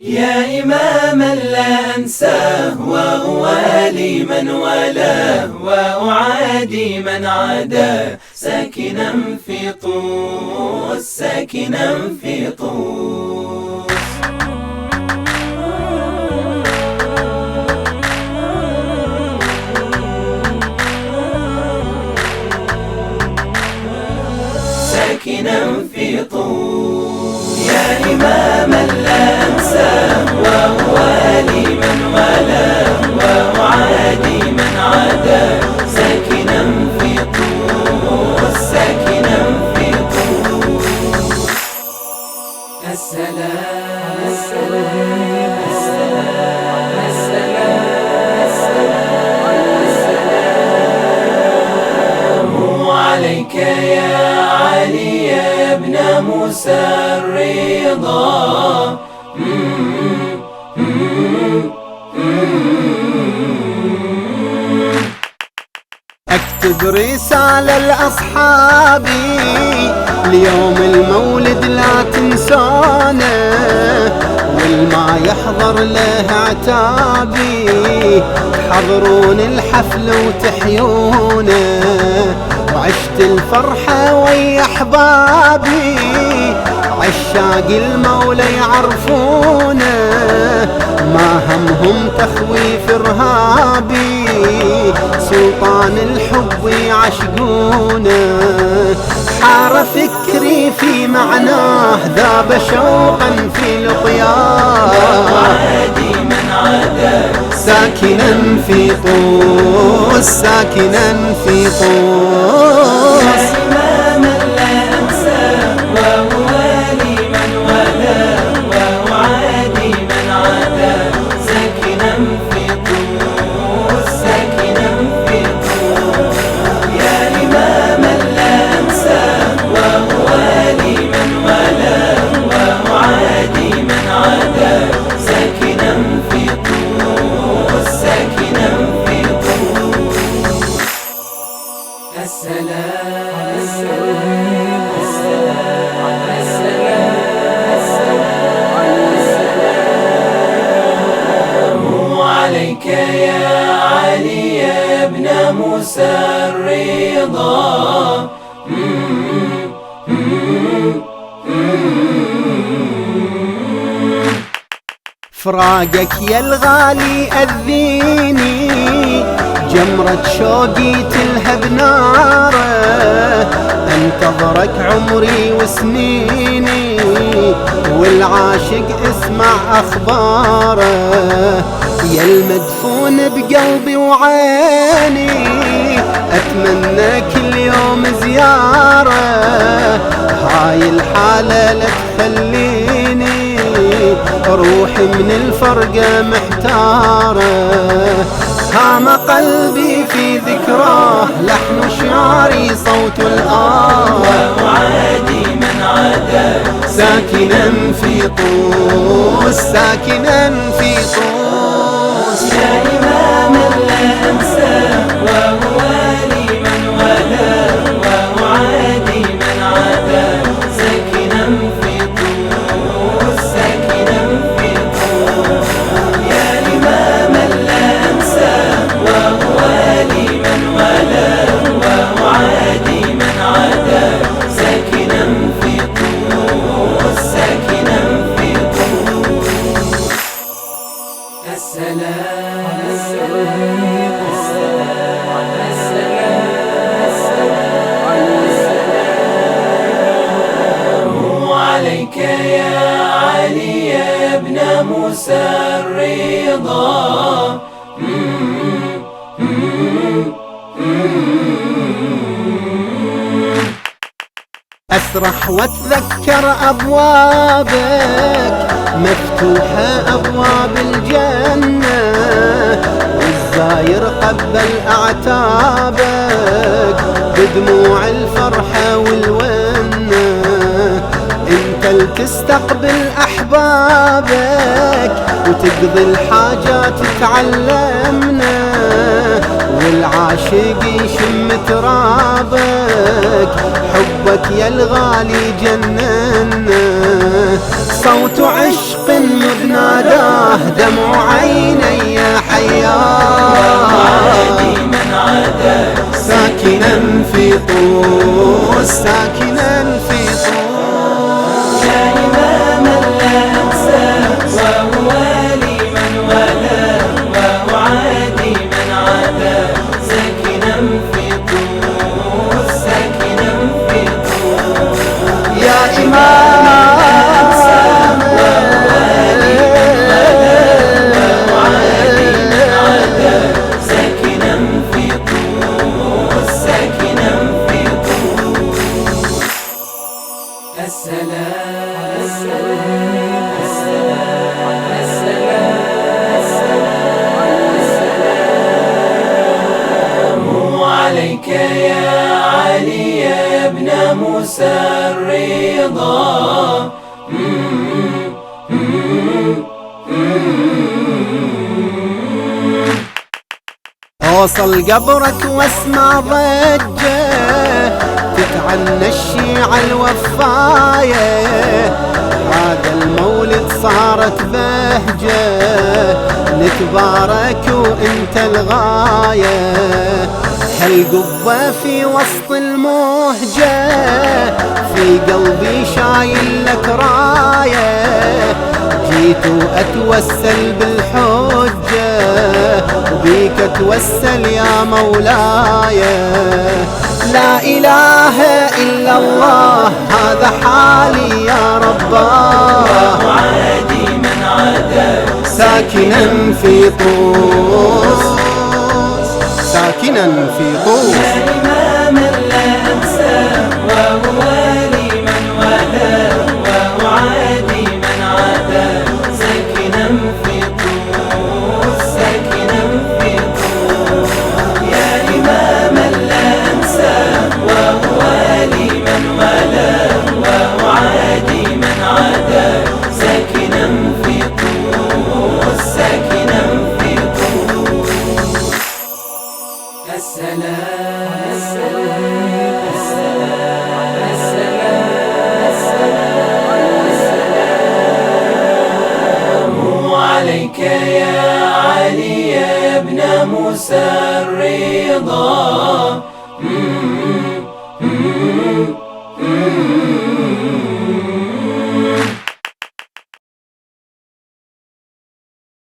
يا إماما لا أنساه وأوالي من والاه وأعادي من عاداه ساكنا في طوس ساكنا في طوس. ساكنا في طوس يا إماما لا أنساه وأوالي من والاه وأعادي من عاداه ساكنا في طوس ساكنا في طوس. السلام السلام السلام السلام عليك يا علي يا ابن موسى الرضا. اكتب رسالة لأصحابي ليوم المولد لا تنسانا، والما يحضر له عتابي تحضرون الحفل وتحيونا، وعشت الفرحة ويا احبابي عشاق المولى يعرفونا، ما همهم تخويف ارهابي سلطان الحب يعشقونا. حار فكري في معناه ذاب شوقا في لقياه وعادي من عاداه ساكنا في طوس ساكنا في طوس. يا إماما لا أنساه وأوالي من والاه وأعادي من عاداه ساكنا في طوس ساكنا في طوس. يا إماما لا أنساه وأوالي من والاه وأعادي من عاداه ساكنا في طوس ساكنا في طوس. السلام السلام السلام عليك يا علي يا ابن موسى الرضا. فراقك يا الغالي أذيني جمرة شوقي تلهب ناره، انتظرك عمري وسنيني والعاشق اسمع أخباره، يا المدفون بقلبي وعيني أتمنى كل يوم زيارة، هاي الحالة لا تخليني روحي من الفرقة محتارة، هام قلبي في ذكراه لحن شعري صوت وأعادي من عاداه ساكنا في طوس ساكنا في طوس. يا إماما لا أنساه وأوالي من والاه وأعادي من عاداه ساكنا في طوس ساكنا في طوس. يا إماما لا أنساه وأوالي من والاه وأعادي من عاداه ساكنا في طوس ساكنا في طوس. السلام السلام السلام عليك يا علي يا ابن موسى الرضا. أسرح واتذكر أبوابك مفتوحة أبواب الجنة، والزاير قبل أعتابك بدموع الفرحة والونة، انت لتستقبل أحبابك وتقضي الحاجات تعلمنا، والعاشق يشم ترابك، حبك يا الغالي جننا. صوت عشق بناداه دمع عيني يا حياه، من عدا ساكنا في طوس، ساكنا في طوس. يا إماما لا أنساه وهو لي من والاه، وأعادي من عاداه ساكنا في طوس، ساكنا في طوس. يا إمام السلام عليك يا علي يا ابن موسى الرضا. اوصل قبرك واسمع ضجه، تتعنى الشيعة الوفاية، هذا المولد صارت بهجة، نتبارك وانت الغاية. هالقبة في وسط المهجة، في قلبي شايل لك راية، جيت واتوسل بالحجة، وبيك اتوسل يا مولاي. لا إله إلا الله هذا حالي يا رباه، وعادي من عاداه ساكنا في طوس، ساكنا في طوس. يا إماما لا أنساه وهو لي من والاه، وأعادي من عاداه ساكنا في طوس، ساكنا في طوس. يا إماما لا أنساه وهو لي من والاه، وأعادي من عاداه ساكنا في طوس، ساكنا في طوس. السلام عليك يا علي يا ابن موسى الرضا.